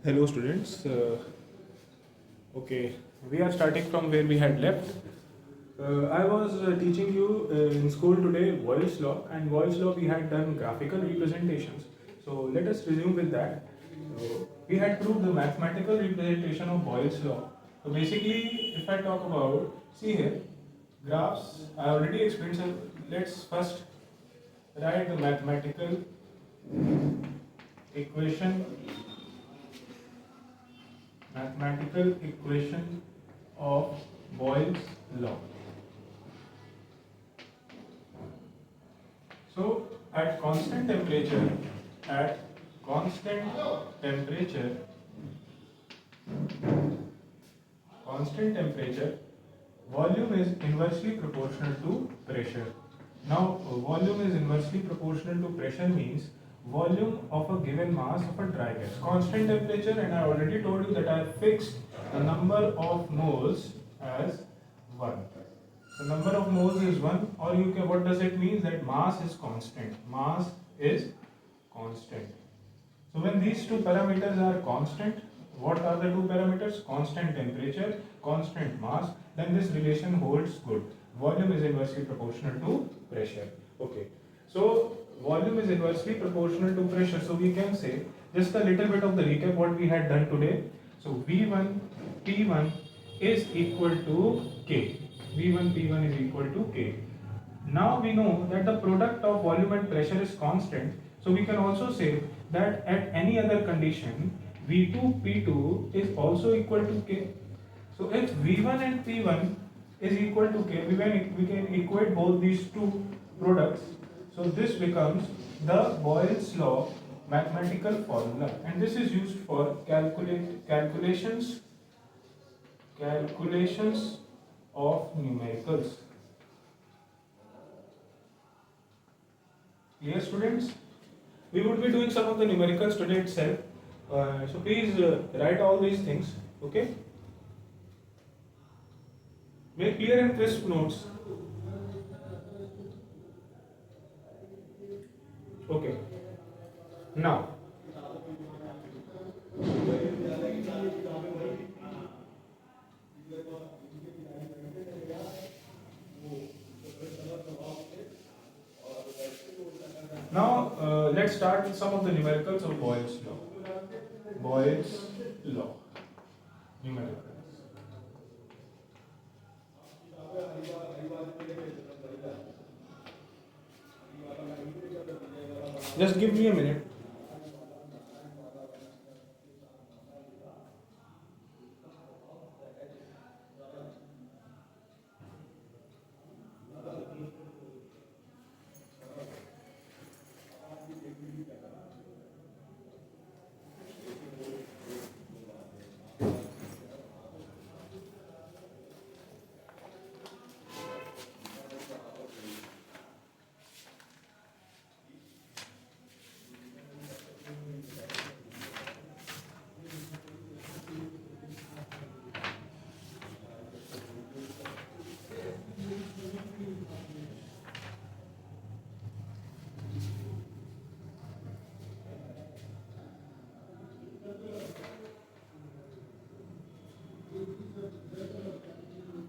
Hello students. Okay, we are starting from where we had left. I was teaching you in school today Boyle's law, and Boyle's law we had done graphical representations. So let us resume with that. We had proved the mathematical representation of Boyle's law. So basically, if I talk about, see here, graphs, I already explained. So let's first write the mathematical equation of Boyle's law. So at constant temperature, constant temperature, volume is inversely proportional to pressure. Now, volume is inversely proportional to pressure means volume of a given mass of a dry gas. Constant temperature, and I already told you that I have fixed the number of moles as 1. The number of moles is 1, or you can, what does it mean? That mass is constant. Mass is constant. So when these two parameters are constant, what are the two parameters? Constant temperature, constant mass, then this relation holds good. Volume is inversely proportional to pressure. Okay. So volume is inversely proportional to pressure. So we can say just a little bit of the recap what we had done today. So V1 P1 is equal to K. V1 P1 is equal to K. Now we know that the product of volume and pressure is constant. So we can also say that at any other condition V2 P2 is also equal to K. So if V1 and P1 is equal to K, we can equate both these two products. So this becomes the Boyle's law mathematical formula, and this is used for calculations of numericals. Clear, students? We would be doing some of the numericals today itself. So please write all these things. Okay? Make clear and crisp notes. Okay. Now, let's start with some of the numericals of Boyle's law. Boyle's law. Numericals. Just give me a minute.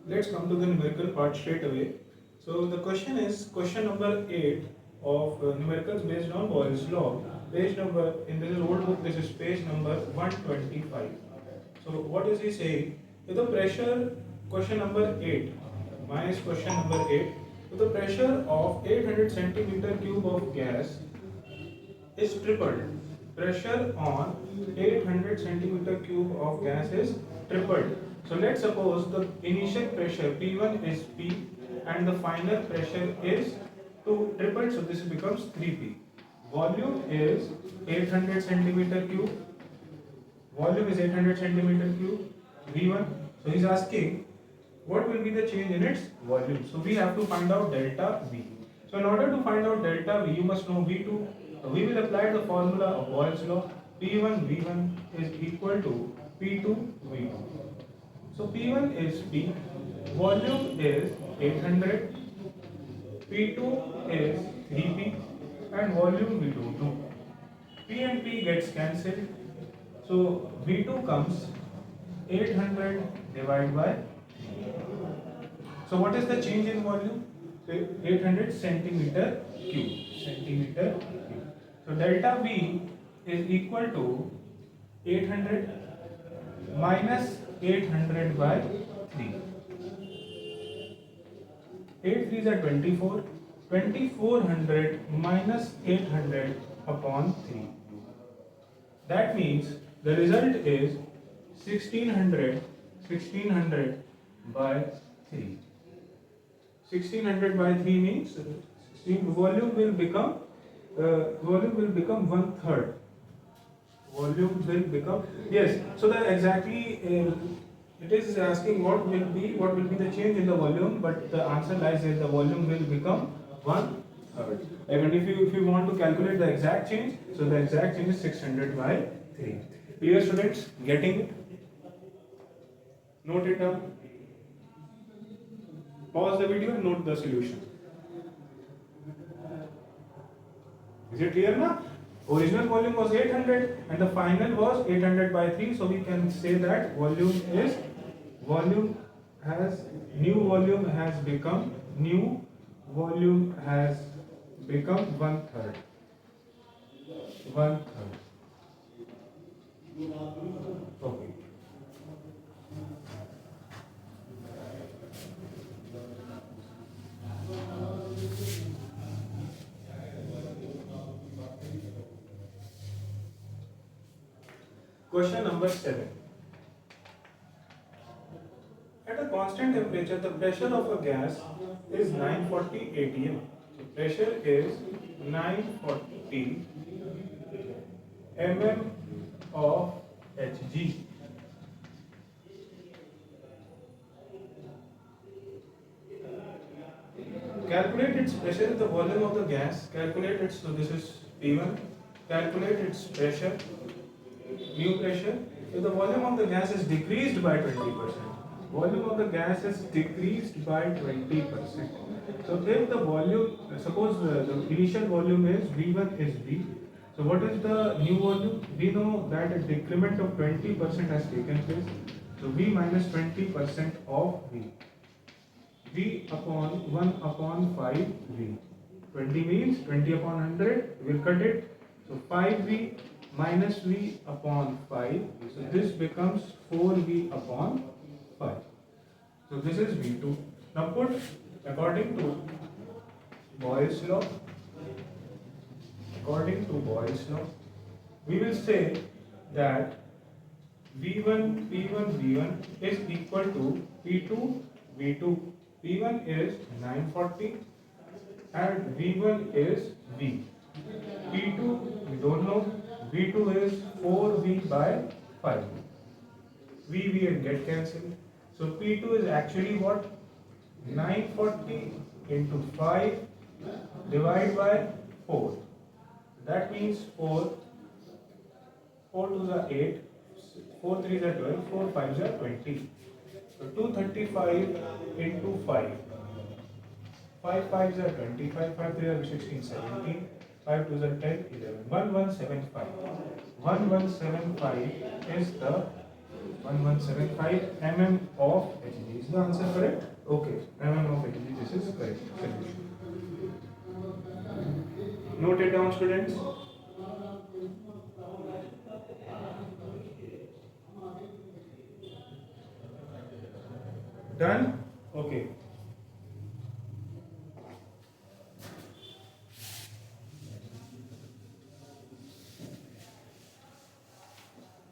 Let's come to the numerical part straight away. So the question is question number 8 of numericals based on Boyle's law. Page number, in this old book, this is page number 125. So what is he saying? With the pressure, question number 8, minus question number 8, with the pressure of 800 centimeter cube of gas is tripled. Pressure on 800 centimeter cube of gas is tripled. So let's suppose the initial pressure P1 is P and the final pressure is 2 tripled, so this becomes 3P. Volume is 800 centimeter cube. Volume is 800 centimeter cube. V1. So he's asking what will be the change in its volume. So we have to find out delta V. So in order to find out delta V, you must know V2. We will apply the formula of Boyle's law. P1 V1 is equal to P2 V2. So P1 is P, volume is 800, P2 is 3P, and volume we don't know. P and P gets cancelled. So V2 comes 800 divided by. So what is the change in volume? 800 centimeter cube. Centimeter cube. So delta V is equal to 800 minus 800 by 3. 8 3s are 24. 2400 minus 800 upon 3. That means the result is 1600 by 3. 1600 by 3 means volume will become one third. Volume will become, yes. So that exactly it is asking what will be the change in the volume, but the answer lies is the volume will become one third. And if you want to calculate the exact change, so the exact change is 600 by 3. Dear students, getting it? Note it down. Pause the video and note the solution. Is it clear now? Original volume was 800 and the final was 800 by 3. So we can say that new volume has become one third. One third. Okay. Question number 7. At a constant temperature, the pressure of a gas is 940 atm. So pressure is 940 mm of Hg. Calculate its pressure in the volume of the gas. Calculate its, so this is P1. Calculate its pressure, new pressure. If the volume of the gas is decreased by 20%, volume of the gas is decreased by 20%. So if the volume, suppose the initial volume is V1 is V. So what is the new volume? We know that a decrement of 20% has taken place. So V minus 20% of V. V upon 1 upon 5 V. 20 means 20 upon 100, we will cut it. So 5V minus V upon 5. So this becomes 4V upon 5. So this is V2. Now put according to Boyle's law. According to Boyle's law, we will say that V1 P1 V1 is equal to P2 V2. P1 is 940 and V1 is V. P2 we don't know. V2 is 4V by 5. V and get cancelled. So P2 is actually what? 940 into 5 divided by 4. That means 4 2s are 8, 4 3s are 12, 4 5s are 20. So 235 into 5. 5 5s are 25, 5 3s are 16, 17, 5 2s are 10, 11. 1175. 1175 is the 1175 mm of Hg. Is the answer correct? Okay, mm of Hg, this is correct. Note it down, students. Done? Okay.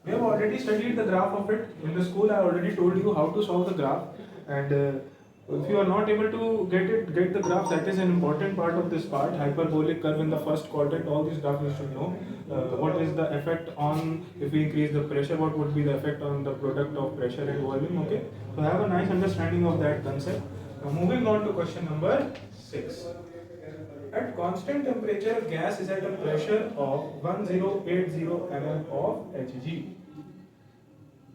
We have already studied the graph of it. In the school, I already told you how to solve the graph. And if you are not able to get the graph, that is an important part of this part. Hyperbolic curve in the first quadrant, all these graphs you should know. What is the effect on, if we increase the pressure, what would be the effect on the product of pressure and volume, okay? So have a nice understanding of that concept. Now moving on to question number 6. At constant temperature, gas is at a pressure of 1080 mm of Hg.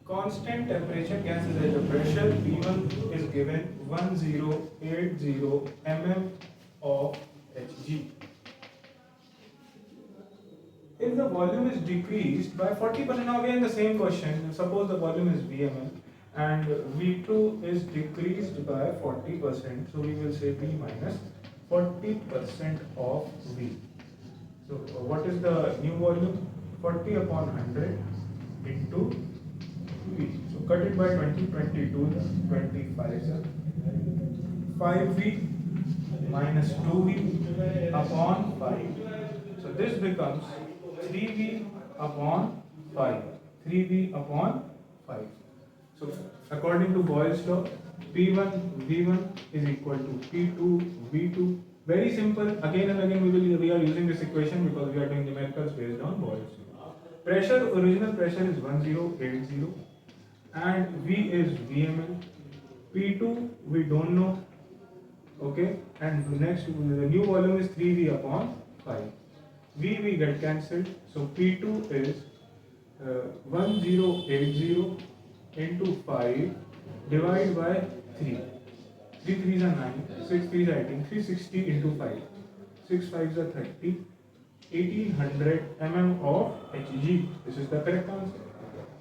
Constant temperature, gas is at a pressure, P1 is given 1080 mm of Hg. if the volume is decreased by 40%, now again the same question, suppose the volume is VML and V2 is decreased by 40%, so we will say V minus 40% of V. So what is the new volume? 40 upon 100 into V. So cut it by 20, 22, 25, 5V minus 2V upon 5. So this becomes 3V upon 5. 3V upon 5. So according to Boyle's law, P1 V1 is equal to P2 V2. Very simple. Again and again we are using this equation because we are doing numericals based on Boyle's law. Pressure, original pressure is 1080 and V is VML. P2 we don't know. Okay, and the next, the new volume is 3V upon 5. V we get cancelled, so P2 is 1080 into 5 divided by 3. 3 3s are 9, 6 3s are 18, 360 into 5. 6 5s are 30, 1800 mm of Hg. This is the correct answer.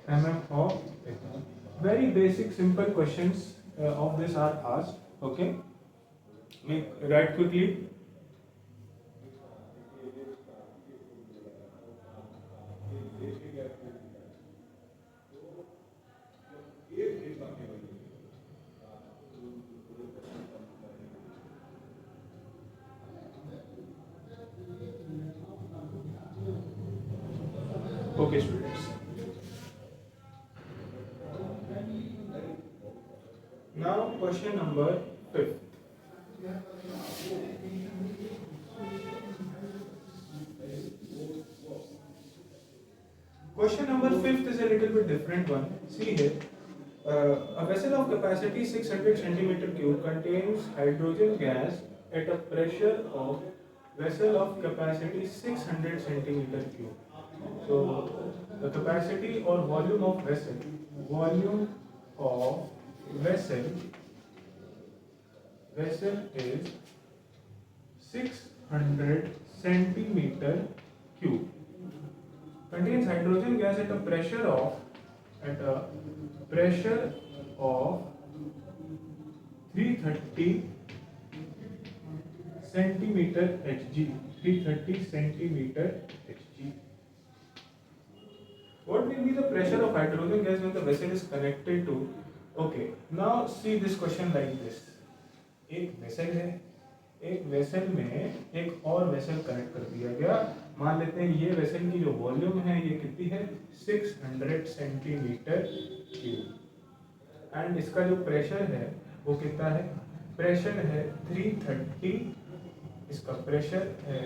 Mm of Hg. Very basic, simple questions of this are asked. Okay. Write quickly. Okay, students. Now, question number 5. Question number 5 is a little bit different one. See here. A vessel of capacity 600 centimeter cube contains hydrogen gas at a pressure of vessel of capacity 600 centimeter cube. So the capacity or volume of vessel is 600 centimeter cube. Contains hydrogen gas at a pressure of 330 centimeter Hg. 330 centimeter Hg. What will be the pressure of hydrogen gas when the vessel is connected to? Okay, now see this question like this. एक vessel है, एक vessel में एक और vessel connect कर दिया गया. मान लेते हैं ये वेसल की जो वॉल्यूम है ये कितनी है 600 सेंटीमीटर क्यूब एंड इसका जो प्रेशर है वो कितना है, प्रेशर है 330, इसका प्रेशर है,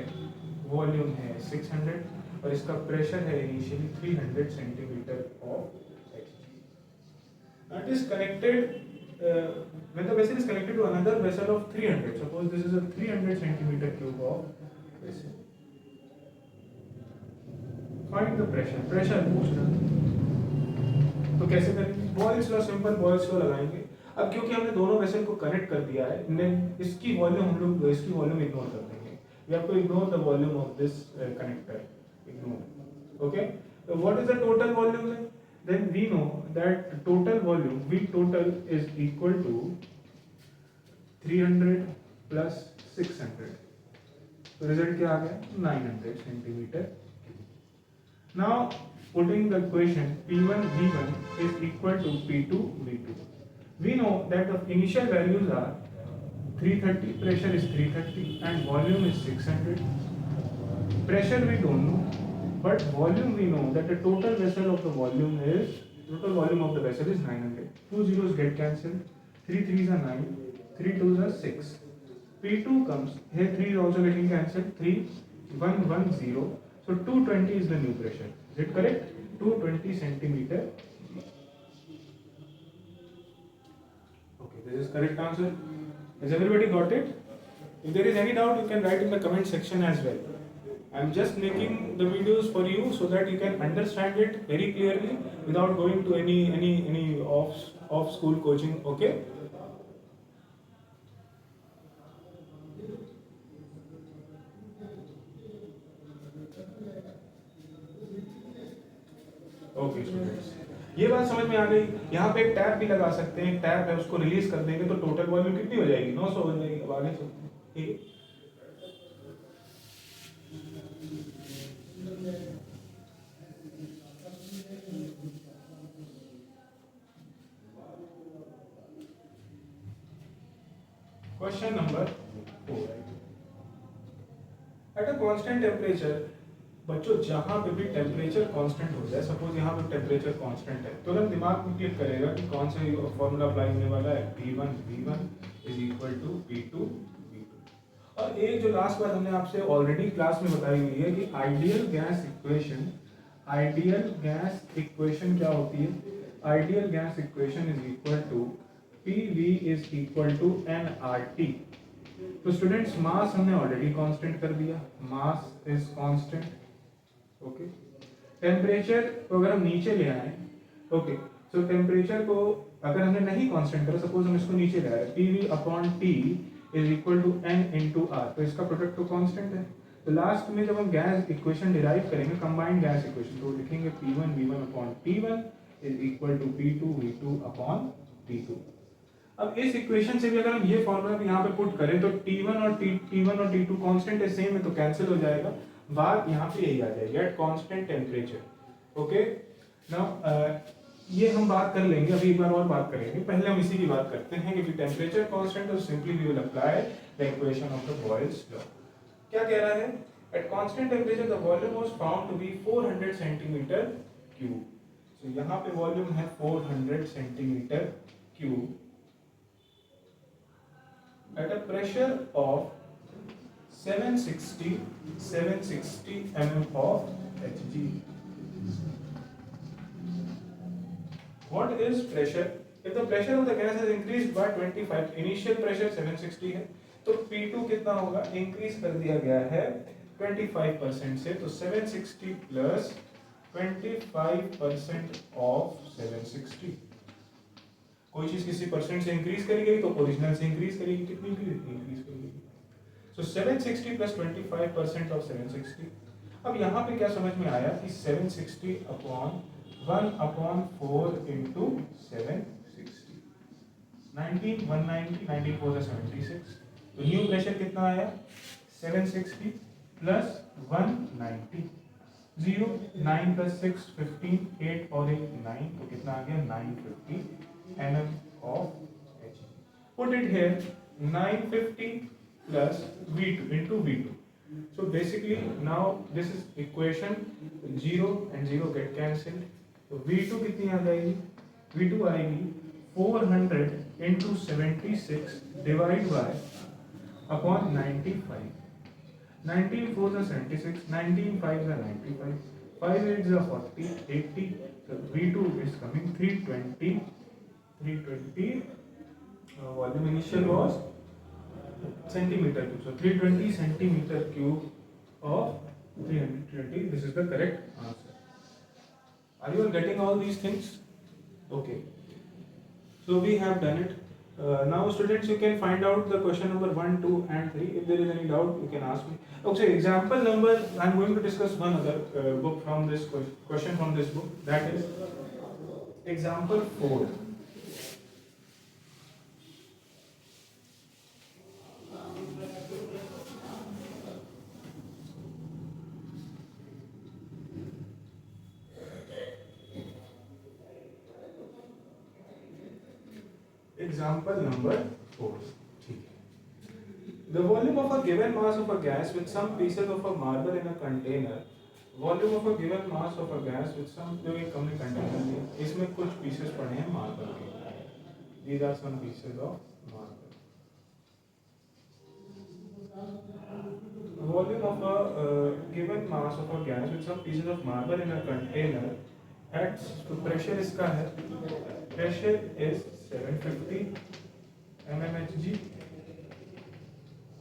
वॉल्यूम है 600 और इसका प्रेशर है initially 300 centimetre of Hg. It is connected when the vessel is connected to another vessel of 300. Suppose this is a 300 centimeter cube of vessel. Find the pressure. Pressure पूछना. तो कैसे करेंगे? Boyle's law, simple Boyle's law लगाएंगे. अब क्योंकि हमने दोनों vessel को कनेक्ट कर दिया है, इसकी वॉल्यूम हम लोग इसकी वॉल्यूम इग्नोर कर देंगे. We have to ignore the volume of this connector. Ignore. Okay. So what is the total volume then? Then we know that total volume V total is equal to 300 plus 600. So result क्या आ गया? 900 centimeter. Now putting the equation P1 V1 is equal to P2 V2. We know that the initial values are 330, pressure is 330 and volume is 600. Pressure we don't know, but volume we know that the total vessel of the volume is, total volume of the vessel is 900. 2 zeros get cancelled, 3 3s are 9, 3 2s are 6. P2 comes, here 3 is also getting cancelled, 3, 1 1 0. So 220 is the new pressure. Is it correct? 220 centimeter. Okay, this is correct answer. Has everybody got it? If there is any doubt, you can write in the comment section as well. I am just making the videos for you so that you can understand it very clearly without going to any off school coaching. Okay? Okay students, ये बात समझ में आ गई। यहाँ पे एक tap भी लगा सकते हैं, टैप है उसको रिलीज कर देंगे तो टोटल वॉल्यूम कितनी हो जाएगी, 900 हो जाएगी। अब आगे चलते हैं, ठीक है। Question number 4, at a constant temperature. बच्चों जहां पे भी टेम्परेचर कांस्टेंट हो जाए, सपोज यहाँ पे टेम्परेचर कांस्टेंट है, तुरंत दिमाग में क्लिक करेगा कि कौन सा फॉर्मूला अप्लाई होने वाला है, P1 V1 is equal to P2 V2। और एक जो लास्ट बात हमने आपसे ऑलरेडी क्लास में बताई हुई है कि ideal gas equation, ideal gas equation क्या होती है, ideal gas equation is equal to PV is equal to nRT। तो स्टूडेंट्स मास हमने ऑलरेडी कांस्टेंट कर दिया, mass is constant, okay. Temperature को अगर हम नीचे ले आए, ओके, सो टेम्परेचर को अगर हमने नहीं कांस्टेंट करा, सपोज हम इसको नीचे ले आए, PV upon T is equal to N into R, तो इसका प्रोडक्ट तो कांस्टेंट है। तो लास्ट में जब हम गैस इक्वेशन डिराइव करेंगे, कंबाइंड गैस इक्वेशन, तो लिखेंगे P1 V1 upon T1 is equal to P2 V2 upon T2। अब इस इक्वेशन से भी अगर हम ये फॉर्मूला भी यहाँ पे पुट करें तो T1 और T2 कांस्टेंट है, सेम है, तो कैंसिल हो जाएगा। बात यहाँ पे यही आ जाएगी, eight constant temperature. Okay, now ये हम बात कर लेंगे, अभी एक बार और बात करेंगे, पहले हम इसी की बात करते हैं कि टेम्परेचर कांस्टेंट, तो simply we will apply the equation of the Boyle's law. क्या कह रहा है, at constant temperature the volume was found to be 400 centimetre cube. So यहाँ पे वॉल्यूम है 400 centimetre cube at a pressure of 760 mm of Hg. What is pressure? If the pressure of the gas has increased by 25, initial pressure 760 है, तो P2 कितना होगा, increase कर दिया गया है 25% से, तो 760 प्लस 25% ऑफ 760। कोई चीज किसी परसेंट से इंक्रीज करी गई तो ओरिजिनल से इंक्रीज करेगी, कितनी इंक्रीज करेगी। सो 760 प्लस 25% ऑफ 760। अब यहाँ पे क्या समझ में आया कि 760 अपॉन 1 अपॉन 4 इंटू 760, 19 190, 19 4 76। तो न्यू प्रेशर कितना आया, 760 प्लस 190, 0 9 प्लस 6 15, 8 और 1 9, तो कितना आ गया 950 mm of Hg. Put it here, 950 plus V2 into V2. So basically now this is equation, 0 and 0 get cancelled. So V2 कितनी आ जाएगी, V2 आएगी 400 into 76 divide by upon 95. 19 4 is 76, 19 5 is 95, 5 8 is 40, 80. So V2 is coming 320, volume initial was centimeter cube, so 320 centimeter cube of 320. This is the correct answer. Are you all getting all these things? Okay, so we have done it. Now students, you can find out the question number 1 2 and 3. If there is any doubt you can ask me. Okay, example number, I am going to discuss one other book from this question from this book, that is example 4. Example number 4. The volume of a given mass of a gas with some pieces of a marble in a container. Volume of a given mass of a gas with some, जो एक हमने container लिया, इसमें कुछ pieces पड़े हैं marble के. These are some pieces of marble. Volume of a given mass of a gas with some pieces of marble in a container. At तो pressure इसका है, pressure is 750 mmHg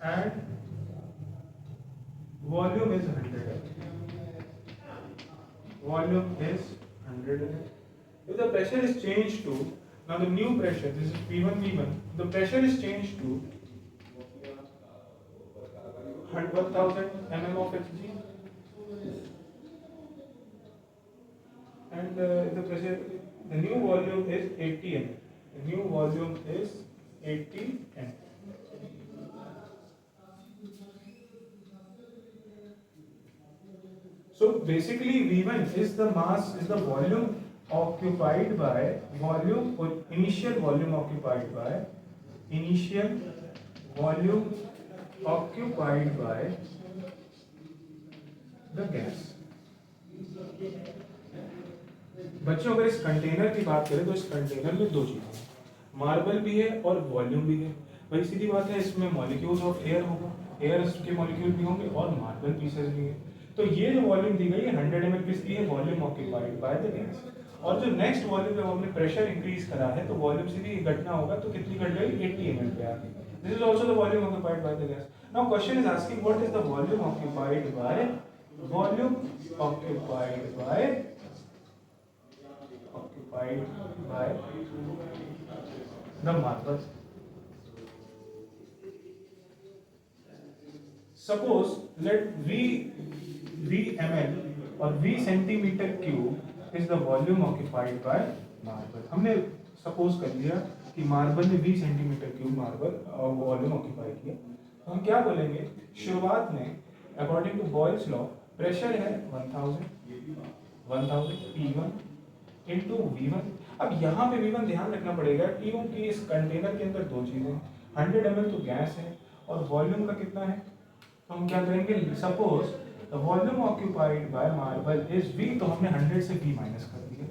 and volume is 100. Volume is 100. If the pressure is changed to, now the new pressure, this is P1 V1, the pressure is changed to 1000 mm of Hg and the pressure, the new volume is 80 ml. The new volume is 80 ml. So basically V1 is the mass, is the volume occupied by volume, or initial volume occupied by, initial volume occupied by the gas. बच्चों अगर इस container की बात करें तो इस container में दो चीजें हैं, मार्बल भी है और वॉल्यूम भी है। भाई सीधी बात है, इसमें मॉलिक्यूल्स ऑफ एयर होगा, एयर के मॉलिक्यूल भी होंगे और मार्बल पीसेस भी है। तो ये जो वॉल्यूम दी गई है 100 ml किसकी है, volume occupied by the gas. और जो नेक्स्ट वॉल्यूम जब हमने प्रेशर इंक्रीज करा है तो वॉल्यूम सीधी घटना होगा, तो कितनी घट गई, 80 ml पे आ गई। This is also the volume occupied by the gas. Now question is asking what is the volume occupied bye, volume occupied bye the marble. Suppose let V ml or V centimeter cube is the volume occupied by marble. हमने suppose कर लिया कि marble ने 20 centimetre cube marble volume occupy किया। तो हम क्या बोलेंगे, शुरुआत में according to Boyle's law pressure है 1000 P1 इनटू V1। अब यहाँ पे V1 ध्यान रखना पड़ेगा क्योंकि इस कंटेनर के अंदर दो चीजें, 100 ml तो गैस है और वॉल्यूम का कितना है, तो हम क्या करेंगे, suppose the volume occupied by marble is V, तो हमने 100 से V माइनस कर दिया,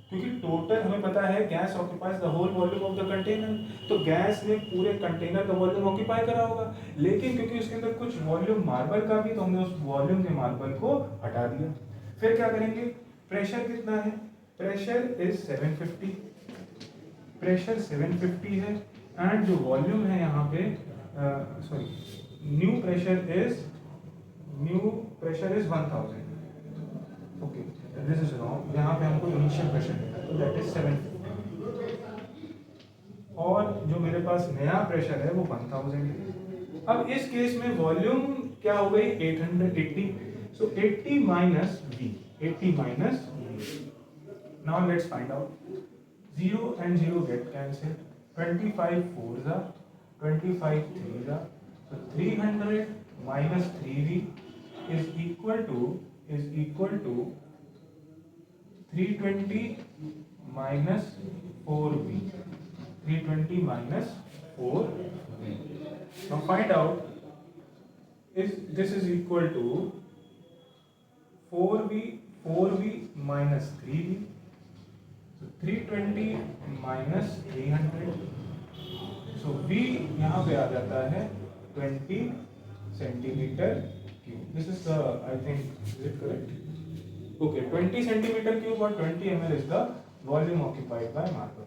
क्योंकि टोटल हमें पता है gas occupies the whole volume of the container, तो गैस ने पूरे कंटेनर का वॉल्यूम ऑक्यूपाई करा होगा। लेकिन क्योंकि उसके अंदर कुछ वॉल्यूम मार्बल का भी, तो हमने उस वॉल्यूम के मार्बल को हटा दिया। फिर क्या करेंगे, प्रेशर कितना है, प्रेशर इज 750, प्रेशर 750 है एंड जो वॉल्यूम है यहाँ पे sorry new pressure is 1000। Okay this is wrong, यहाँ पे हमको इनिशियल प्रेशर मिला तो दैट इज 750 और जो मेरे पास नया प्रेशर है वो 1000 है। अब इस केस में वॉल्यूम क्या हो गई 880, सो 80 minus V, 80 minus V. Now let's find out. 0 and 0 get cancelled. 25 4s are, 25 3s are. So 300 minus 3V is equal to 320 minus 4V. 320 minus 4V. Now find out if this is equal to 4V minus 3V, so 320 minus 300, so V यहाँ पे आ जाता है 20 centimetre cube. This is the, I think is it correct, okay 20 centimetre cube और 20 ml is the volume occupied by marble.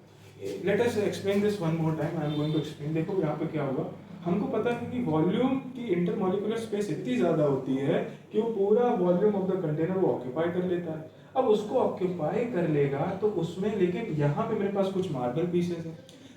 Let us explain this one more time, I am going to explain. देखो यहाँ पे क्या होगा, हमको पता है कि वॉल्यूम की इंटरमॉलिक्यूलर स्पेस इतनी ज़्यादा होती है कि वो पूरा वॉल्यूम ऑफ द कंटेनर वो ऑक्यूपाई कर लेता है। अब उसको ऑक्यूपाई कर लेगा तो उसमें, लेकिन यहाँ पे मेरे पास कुछ मार्बल पीसेस हैं,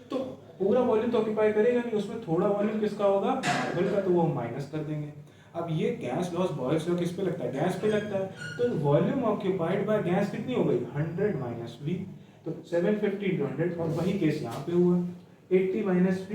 तो पूरा वॉल्यूम तो ऑक्यूपाई करेगा नहीं, उसमें थोड़ा वॉल्यूम किसका होगा, मार्बल का, तो वो माइनस कर देंगे। अब ये गैस लॉस, बॉयल्स लॉ किस पे लगता है, गैस पे लगता है। तो वॉल्यूम ऑक्यूपाइड बाय गैस कितनी हो गई, 100 माइनस V, तो 750 × 100, और वही केस यहाँ पे हुआ, 80 माइनस V